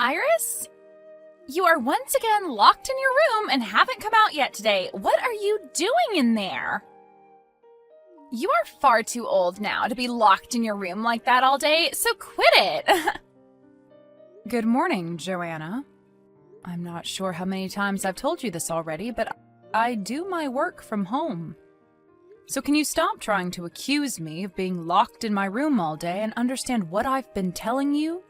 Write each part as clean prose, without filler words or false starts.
Iris? You are once again locked in your room and haven't come out yet today. What are you doing in there? You are far too old now to be locked in your room like that all day, so quit it. Good morning, Joanna. I'm not sure how many times I've told you this already, but I do my work from home. So can you stop trying to accuse me of being locked in my room all day and understand what I've been telling you?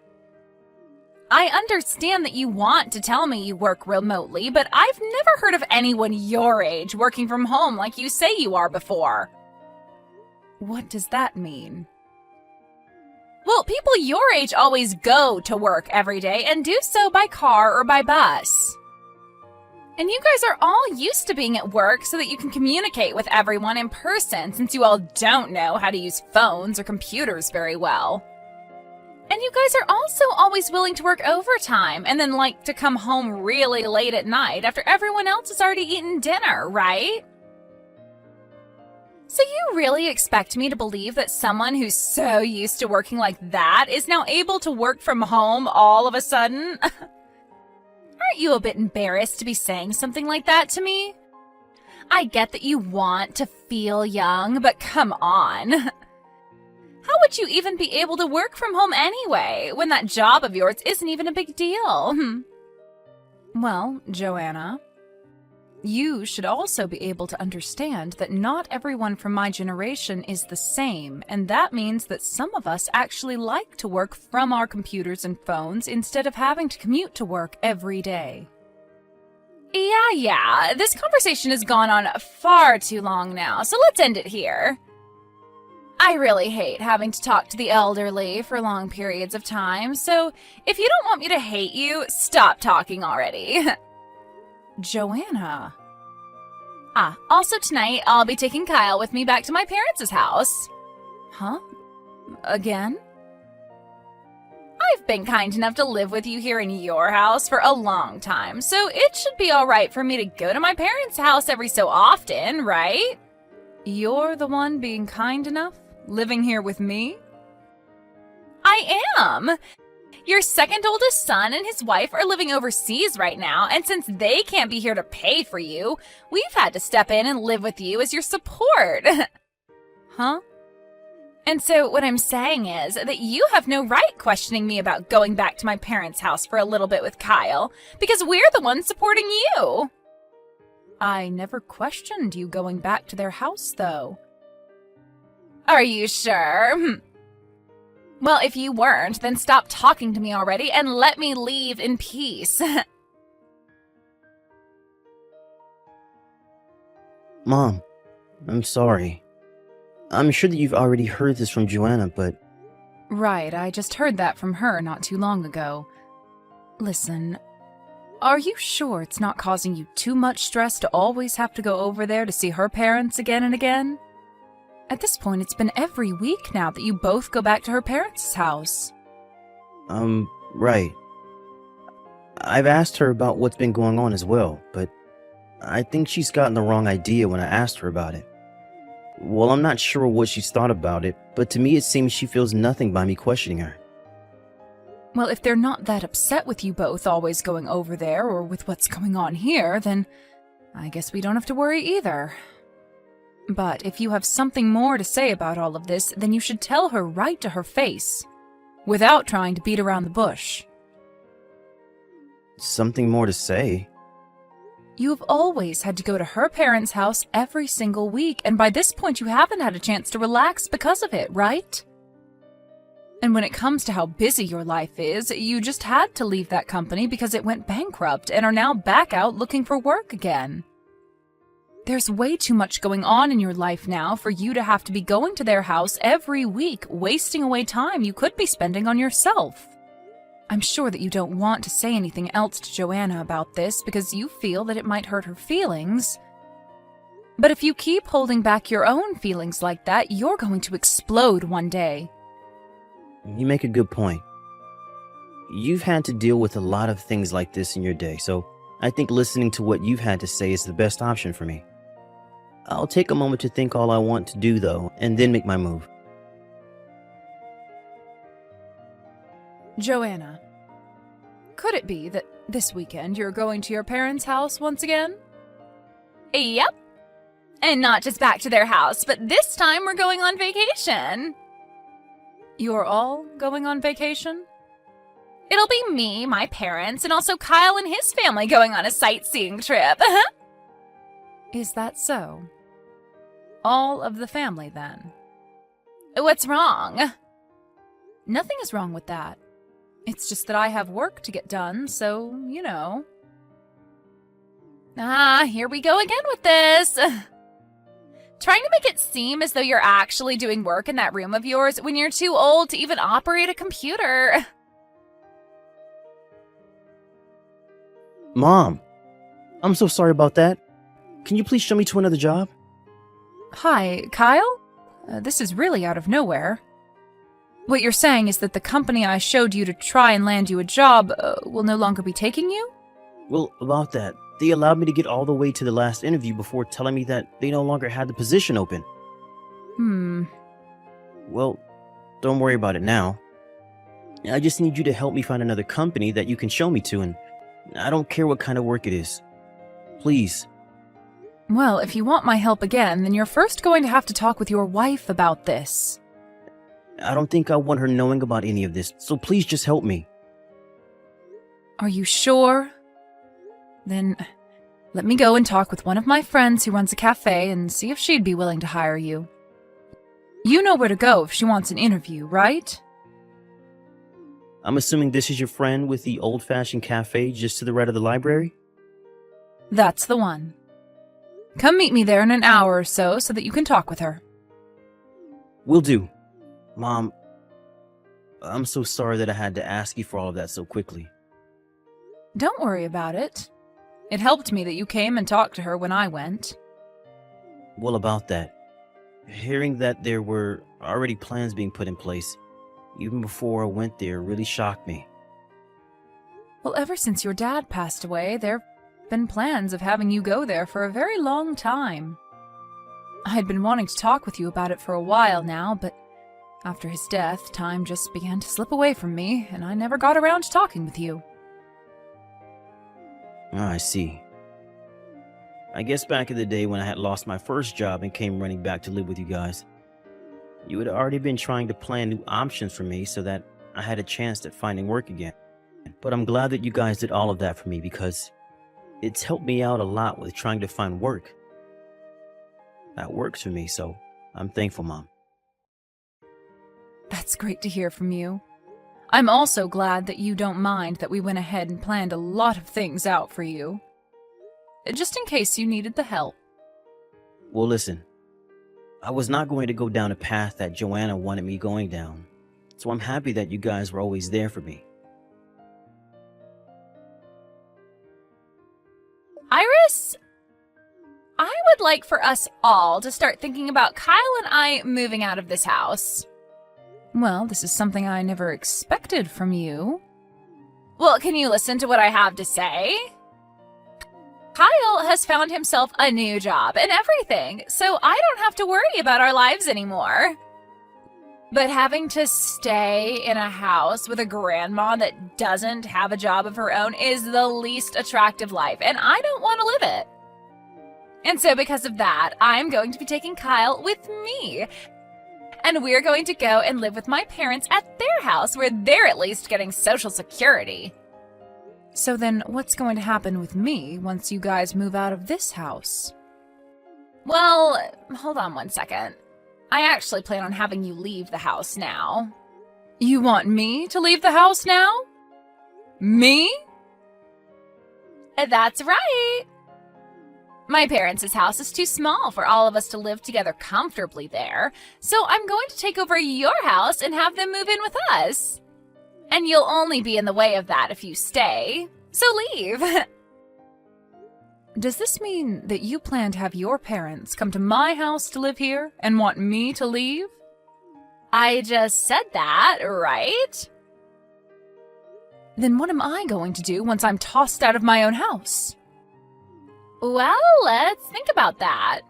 I understand that you want to tell me you work remotely, but I've never heard of anyone your age working from home like you say you are before. What does that mean? Well, people your age always go to work every day and do so by car or by bus. And you guys are all used to being at work so that you can communicate with everyone in person, since you all don't know how to use phones or computers very well. And you guys are also always willing to work overtime and then like to come home really late at night after everyone else has already eaten dinner, right? So you really expect me to believe that someone who's so used to working like that is now able to work from home all of a sudden? Aren't you a bit embarrassed to be saying something like that to me? I get that you want to feel young, but come on. How would you even be able to work from home anyway, when that job of yours isn't even a big deal? Well, Joanna, you should also be able to understand that not everyone from my generation is the same, and that means that some of us actually like to work from our computers and phones instead of having to commute to work every day. Yeah, this conversation has gone on far too long now, so let's end it here. I really hate having to talk to the elderly for long periods of time, so if you don't want me to hate you, stop talking already. Joanna. Also tonight, I'll be taking Kyle with me back to my parents' house. Huh? Again? I've been kind enough to live with you here in your house for a long time, so it should be alright for me to go to my parents' house every so often, right? You're the one being kind enough? Living here with me? I am! Your second oldest son and his wife are living overseas right now, and since they can't be here to pay for you, we've had to step in and live with you as your support. Huh? And so what I'm saying is that you have no right questioning me about going back to my parents' house for a little bit with Kyle, because we're the ones supporting you. I never questioned you going back to their house, though. Are you sure? Well, if you weren't, then stop talking to me already and let me leave in peace. Mom, I'm sorry. I'm sure that you've already heard this from Joanna, but... Right, I just heard that from her not too long ago. Listen, are you sure it's not causing you too much stress to always have to go over there to see her parents again and again? At this point, it's been every week now that you both go back to her parents' house. Right. I've asked her about what's been going on as well, but I think she's gotten the wrong idea when I asked her about it. Well, I'm not sure what she's thought about it, but to me it seems she feels nothing by me questioning her. Well, if they're not that upset with you both always going over there or with what's going on here, then I guess we don't have to worry either. But if you have something more to say about all of this, then you should tell her right to her face, without trying to beat around the bush. Something more to say? You've always had to go to her parents' house every single week, and by this point you haven't had a chance to relax because of it, right? And when it comes to how busy your life is, you just had to leave that company because it went bankrupt and are now back out looking for work again. There's way too much going on in your life now for you to have to be going to their house every week, wasting away time you could be spending on yourself. I'm sure that you don't want to say anything else to Joanna about this because you feel that it might hurt her feelings. But if you keep holding back your own feelings like that, you're going to explode one day. You make a good point. You've had to deal with a lot of things like this in your day, so I think listening to what you've had to say is the best option for me. I'll take a moment to think all I want to do, though, and then make my move. Joanna, Could it be that this weekend you're going to your parents' house once again? Yep. And not just back to their house, but this time we're going on vacation. You're all going on vacation? It'll be me, my parents, and also Kyle and his family going on a sightseeing trip. Is that so? All of the family, then? What's wrong? Nothing is wrong with that. It's just that I have work to get done, so, you know. Here we go again with this. Trying to make it seem as though you're actually doing work in that room of yours when you're too old to even operate a computer. Mom, I'm so sorry about that. Can you please show me to another job? Hi, Kyle? This is really out of nowhere. What you're saying is that the company I showed you to try and land you a job will no longer be taking you? Well, about that, they allowed me to get all the way to the last interview before telling me that they no longer had the position open. Well, don't worry about it now. I just need you to help me find another company that you can show me to, and I don't care what kind of work it is. Please. Well, if you want my help again, then you're first going to have to talk with your wife about this. I don't think I want her knowing about any of this, so please just help me. Are you sure? Then let me go and talk with one of my friends who runs a cafe and see if she'd be willing to hire you. You know where to go if she wants an interview, right? I'm assuming this is your friend with the old-fashioned cafe just to the right of the library? That's the one. Come meet me there in an hour or so that you can talk with her. Will do. Mom, I'm so sorry that I had to ask you for all of that so quickly. Don't worry about it. It helped me that you came and talked to her when I went. Well, about that, hearing that there were already plans being put in place, even before I went there, really shocked me. Well, ever since your dad passed away, there have been plans of having you go there for a very long time. I'd been wanting to talk with you about it for a while now, but after his death, time just began to slip away from me, and I never got around to talking with you. I see. I guess back in the day when I had lost my first job and came running back to live with you guys, you had already been trying to plan new options for me so that I had a chance at finding work again. But I'm glad that you guys did all of that for me because it's helped me out a lot with trying to find work. That works for me, so I'm thankful, Mom. That's great to hear from you. I'm also glad that you don't mind that we went ahead and planned a lot of things out for you. Just in case you needed the help. Well, listen. I was not going to go down a path that Joanna wanted me going down, so I'm happy that you guys were always there for me. Iris, I would like for us all to start thinking about Kyle and I moving out of this house. Well, this is something I never expected from you. Well, can you listen to what I have to say? Kyle has found himself a new job and everything, so I don't have to worry about our lives anymore. But having to stay in a house with a grandma that doesn't have a job of her own is the least attractive life, and I don't want to live it. And so because of that, I'm going to be taking Kyle with me. And we're going to go and live with my parents at their house where they're at least getting Social Security. So then what's going to happen with me once you guys move out of this house? Well, hold on one second. I actually plan on having you leave the house now. You want me to leave the house now? Me? That's right. My parents' house is too small for all of us to live together comfortably there, so I'm going to take over your house and have them move in with us. And you'll only be in the way of that if you stay, so leave. Does this mean that you plan to have your parents come to my house to live here and want me to leave? I just said that, right? Then what am I going to do once I'm tossed out of my own house? Well, let's think about that.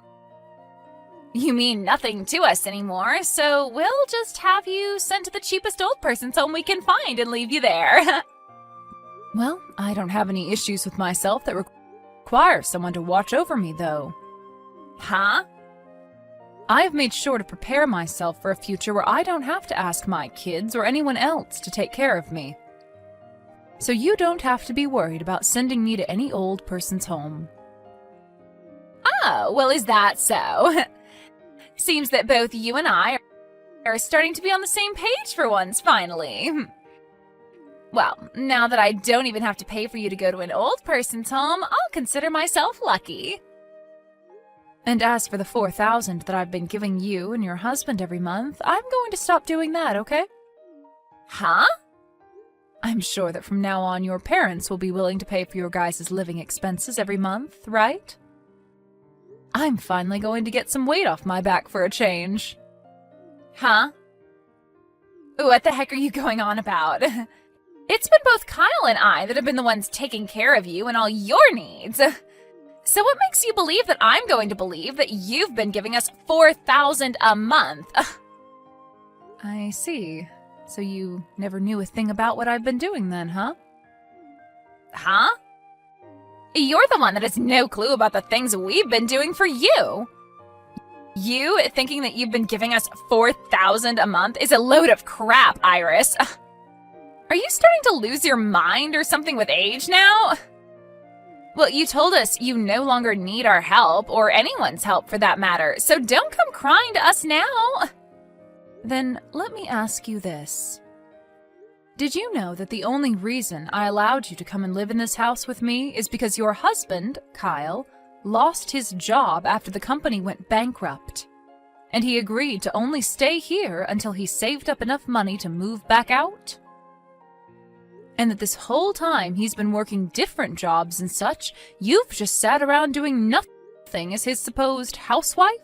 You mean nothing to us anymore, so we'll just have you sent to the cheapest old person's home we can find and leave you there. Well, I don't have any issues with myself that require someone to watch over me, though. Huh? I have made sure to prepare myself for a future where I don't have to ask my kids or anyone else to take care of me. So you don't have to be worried about sending me to any old person's home. Oh, well, is that so? Seems that both you and I are starting to be on the same page for once, finally. Well, now that I don't even have to pay for you to go to an old person's home, I'll consider myself lucky. And as for the $4,000 that I've been giving you and your husband every month, I'm going to stop doing that, okay? Huh? I'm sure that from now on your parents will be willing to pay for your guys' living expenses every month, right? I'm finally going to get some weight off my back for a change. Huh? What the heck are you going on about? It's been both Kyle and I that have been the ones taking care of you and all your needs. So what makes you believe that I'm going to believe that you've been giving us $4,000 a month? I see. So you never knew a thing about what I've been doing then, huh? Huh? You're the one that has no clue about the things we've been doing for you. You thinking that you've been giving us $4,000 a month is a load of crap, Iris. Are you starting to lose your mind or something with age now? Well, you told us you no longer need our help, or anyone's help for that matter, so don't come crying to us now. Then let me ask you this. Did you know that the only reason I allowed you to come and live in this house with me is because your husband, Kyle, lost his job after the company went bankrupt? And he agreed to only stay here until he saved up enough money to move back out? And that this whole time he's been working different jobs and such, you've just sat around doing nothing as his supposed housewife?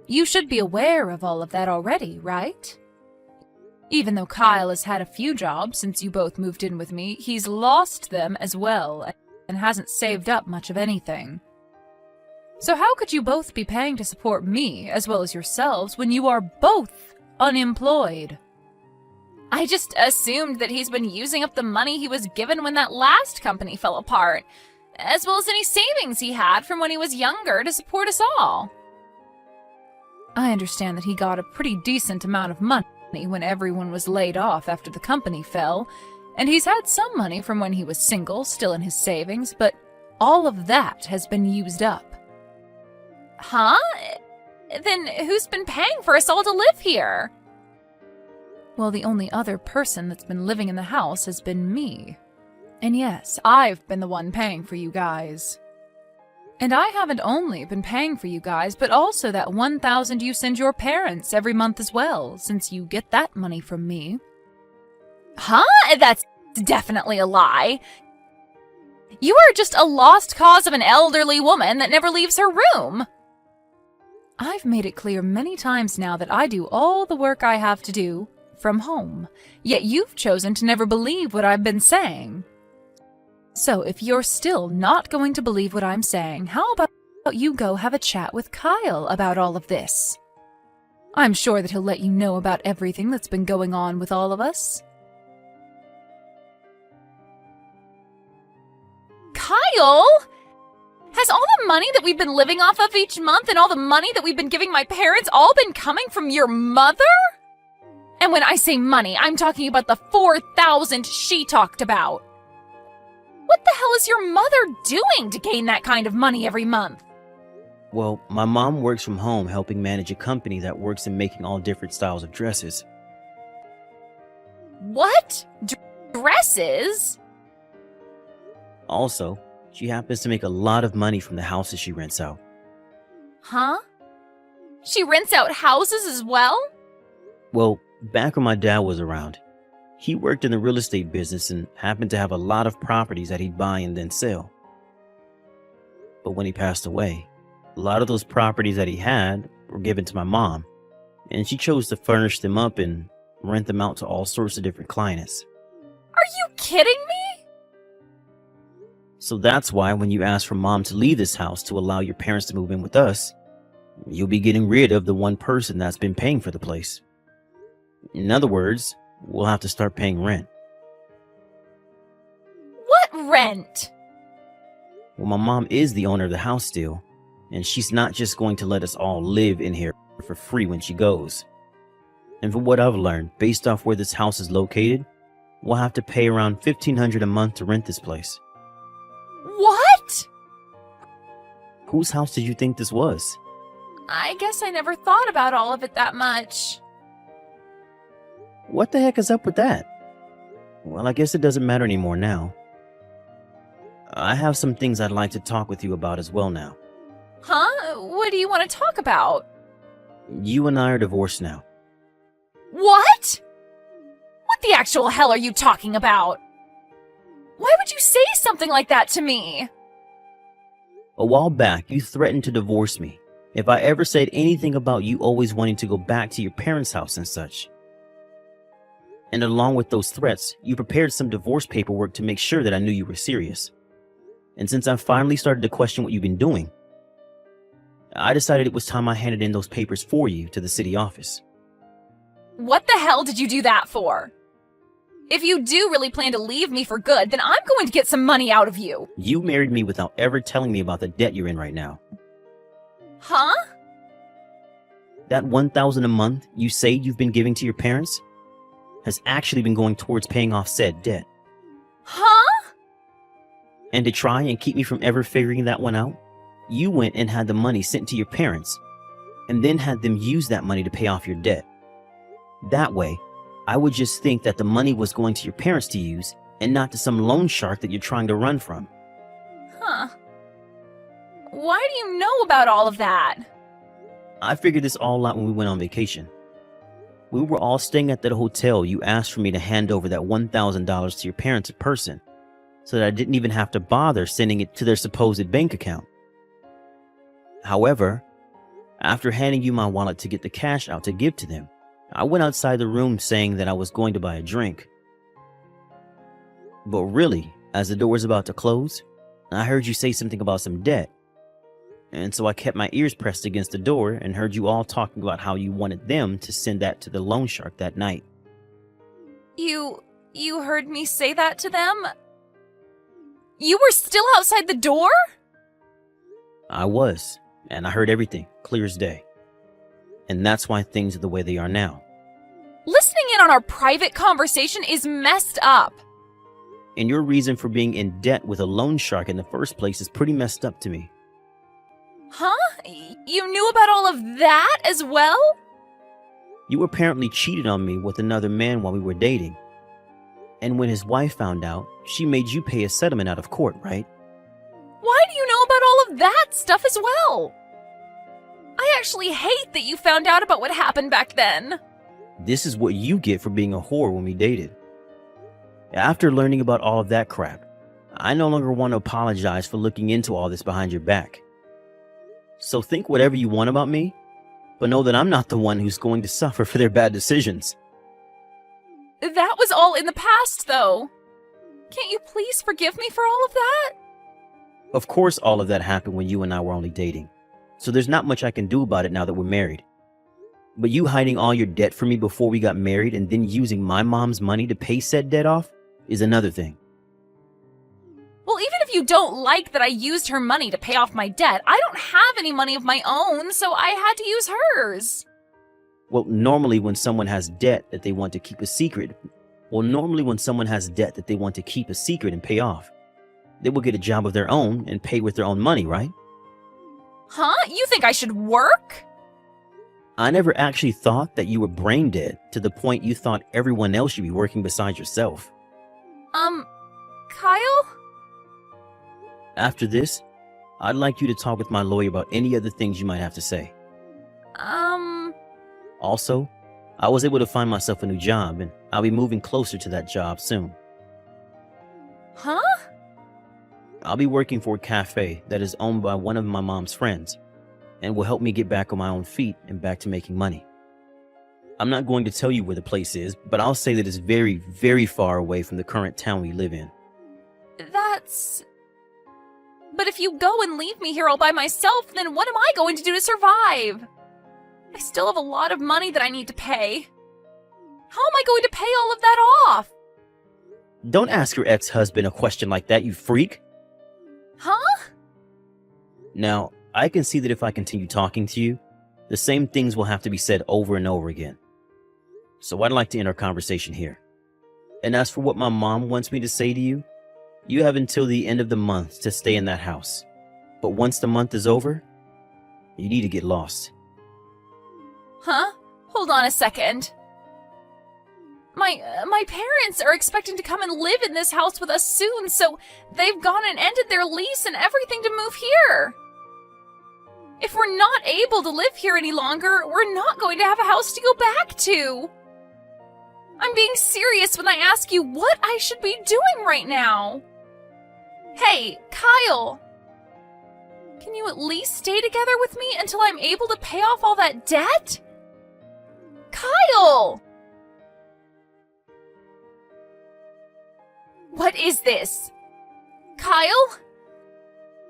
You should be aware of all of that already, right? Even though Kyle has had a few jobs since you both moved in with me, he's lost them as well and hasn't saved up much of anything. So how could you both be paying to support me as well as yourselves when you are both unemployed? I just assumed that he's been using up the money he was given when that last company fell apart, as well as any savings he had from when he was younger to support us all. I understand that he got a pretty decent amount of money when everyone was laid off after the company fell, and he's had some money from when he was single still in his savings, but all of that has been used up. Huh? Then who's been paying for us all to live here? Well, the only other person that's been living in the house has been me. And yes, I've been the one paying for you guys. And I haven't only been paying for you guys, but also that $1,000 you send your parents every month as well, since you get that money from me. Huh? That's definitely a lie. You are just a lost cause of an elderly woman that never leaves her room. I've made it clear many times now that I do all the work I have to do from home, yet you've chosen to never believe what I've been saying. So if you're still not going to believe what I'm saying, how about you go have a chat with Kyle about all of this? I'm sure that he'll let you know about everything that's been going on with all of us. Kyle? Has all the money that we've been living off of each month and all the money that we've been giving my parents all been coming from your mother? And when I say money, I'm talking about the $4,000 she talked about. What the hell is your mother doing to gain that kind of money every month? Well, my mom works from home helping manage a company that works in making all different styles of dresses. What? Dresses? Also, she happens to make a lot of money from the houses she rents out. Huh? She rents out houses as well? Well, back when my dad was around, he worked in the real estate business and happened to have a lot of properties that he'd buy and then sell. But when he passed away, a lot of those properties that he had were given to my mom, and she chose to furnish them up and rent them out to all sorts of different clients. Are you kidding me? So that's why when you ask for mom to leave this house to allow your parents to move in with us, you'll be getting rid of the one person that's been paying for the place. In other words, we'll have to start paying rent. rent? Well, my mom is the owner of the house still, and she's not just going to let us all live in here for free when she goes. And from what I've learned, based off where this house is located, we'll have to pay around $1,500 a month to rent this place. What? Whose house did you think this was? I guess I never thought about all of it that much. What the heck is up with that? Well, I guess it doesn't matter anymore now. I have some things I'd like to talk with you about as well now. Huh? What do you want to talk about? You and I are divorced now. What? What the actual hell are you talking about? Why would you say something like that to me? A while back, you threatened to divorce me if I ever said anything about you always wanting to go back to your parents' house and such. And along with those threats, you prepared some divorce paperwork to make sure that I knew you were serious. And since I finally started to question what you've been doing, I decided it was time I handed in those papers for you to the city office. What the hell did you do that for? If you do really plan to leave me for good, then I'm going to get some money out of you. You married me without ever telling me about the debt you're in right now. Huh? That $1,000 a month you say you've been giving to your parents has actually been going towards paying off said debt. Huh? And to try and keep me from ever figuring that one out, you went and had the money sent to your parents and then had them use that money to pay off your debt. That way, I would just think that the money was going to your parents to use and not to some loan shark that you're trying to run from. Huh. Why do you know about all of that? I figured this all out when we went on vacation. We were all staying at that hotel. You asked for me to hand over that $1,000 to your parents in person, so that I didn't even have to bother sending it to their supposed bank account. However, after handing you my wallet to get the cash out to give to them, I went outside the room saying that I was going to buy a drink. But really, as the door was about to close, I heard you say something about some debt. And so I kept my ears pressed against the door and heard you all talking about how you wanted them to send that to the loan shark that night. You heard me say that to them? You were still outside the door? I was, and I heard everything, clear as day. And that's why things are the way they are now. Listening in on our private conversation is messed up. And your reason for being in debt with a loan shark in the first place is pretty messed up to me. Huh? You knew about all of that as well? You apparently cheated on me with another man while we were dating. And when his wife found out, she made you pay a settlement out of court, right? Why do you know about all of that stuff as well? I actually hate that you found out about what happened back then. This is what you get for being a whore when we dated. After learning about all of that crap, I no longer want to apologize for looking into all this behind your back. So think whatever you want about me, but know that I'm not the one who's going to suffer for their bad decisions. That was all in the past, though. Can't you please forgive me for all of that? Of course all of that happened when you and I were only dating, so there's not much I can do about it now that we're married. But you hiding all your debt from me before we got married and then using my mom's money to pay said debt off is another thing. Well, even if you don't like that I used her money to pay off my debt, I don't have any money of my own, so I had to use hers. Well, normally when someone has debt that they want to keep a secret and pay off, they will get a job of their own and pay with their own money, right? Huh? You think I should work? I never actually thought that you were brain dead to the point you thought everyone else should be working besides yourself. Kyle? After this, I'd like you to talk with my lawyer about any other things you might have to say. Also, I was able to find myself a new job, and I'll be moving closer to that job soon. Huh? I'll be working for a cafe that is owned by one of my mom's friends, and will help me get back on my own feet and back to making money. I'm not going to tell you where the place is, but I'll say that it's very, very far away from the current town we live in. But if you go and leave me here all by myself, then what am I going to do to survive? I still have a lot of money that I need to pay. How am I going to pay all of that off? Don't ask your ex-husband a question like that, you freak. Huh? Now, I can see that if I continue talking to you, the same things will have to be said over and over again. So I'd like to end our conversation here. And as for what my mom wants me to say to you, you have until the end of the month to stay in that house. But once the month is over, you need to get lost. Huh? Hold on a second. My parents are expecting to come and live in this house with us soon, so they've gone and ended their lease and everything to move here. If we're not able to live here any longer, we're not going to have a house to go back to. I'm being serious when I ask you what I should be doing right now. Hey, Kyle. Can you at least stay together with me until I'm able to pay off all that debt? Kyle! What is this? Kyle?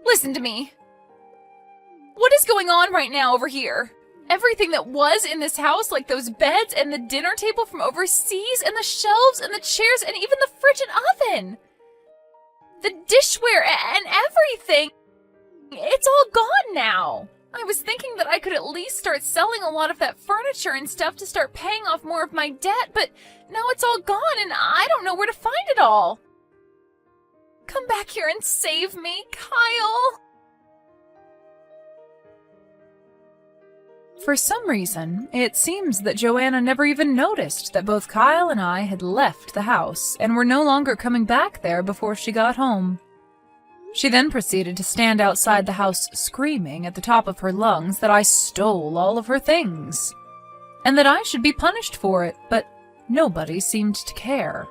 Listen to me. What is going on right now over here? Everything that was in this house, like those beds and the dinner table from overseas and the shelves and the chairs and even the fridge and oven. The dishware and everything. It's all gone now. I was thinking that I could at least start selling a lot of that furniture and stuff to start paying off more of my debt, but now it's all gone and I don't know where to find it all. Come back here and save me, Kyle. For some reason, it seems that Joanna never even noticed that both Kyle and I had left the house and were no longer coming back there before she got home. She then proceeded to stand outside the house screaming at the top of her lungs that I stole all of her things, and that I should be punished for it, but nobody seemed to care.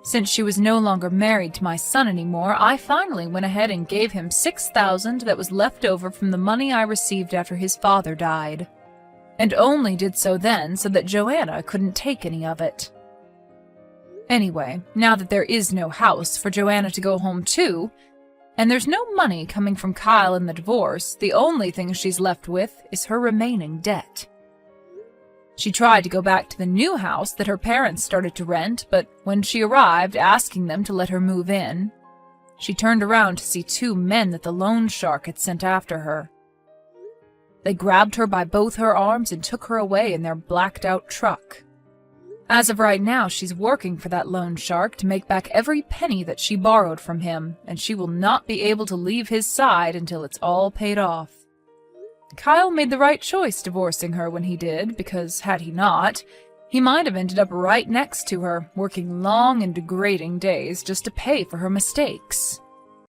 Since she was no longer married to my son anymore, I finally went ahead and gave him $6,000 that was left over from the money I received after his father died, and only did so then so that Joanna couldn't take any of it. Anyway, now that there is no house for Joanna to go home to, and there's no money coming from Kyle in the divorce, the only thing she's left with is her remaining debt. She tried to go back to the new house that her parents started to rent, but when she arrived asking them to let her move in, she turned around to see two men that the loan shark had sent after her. They grabbed her by both her arms and took her away in their blacked-out truck. As of right now, she's working for that loan shark to make back every penny that she borrowed from him, and she will not be able to leave his side until it's all paid off. Kyle made the right choice divorcing her when he did, because had he not, he might have ended up right next to her, working long and degrading days just to pay for her mistakes.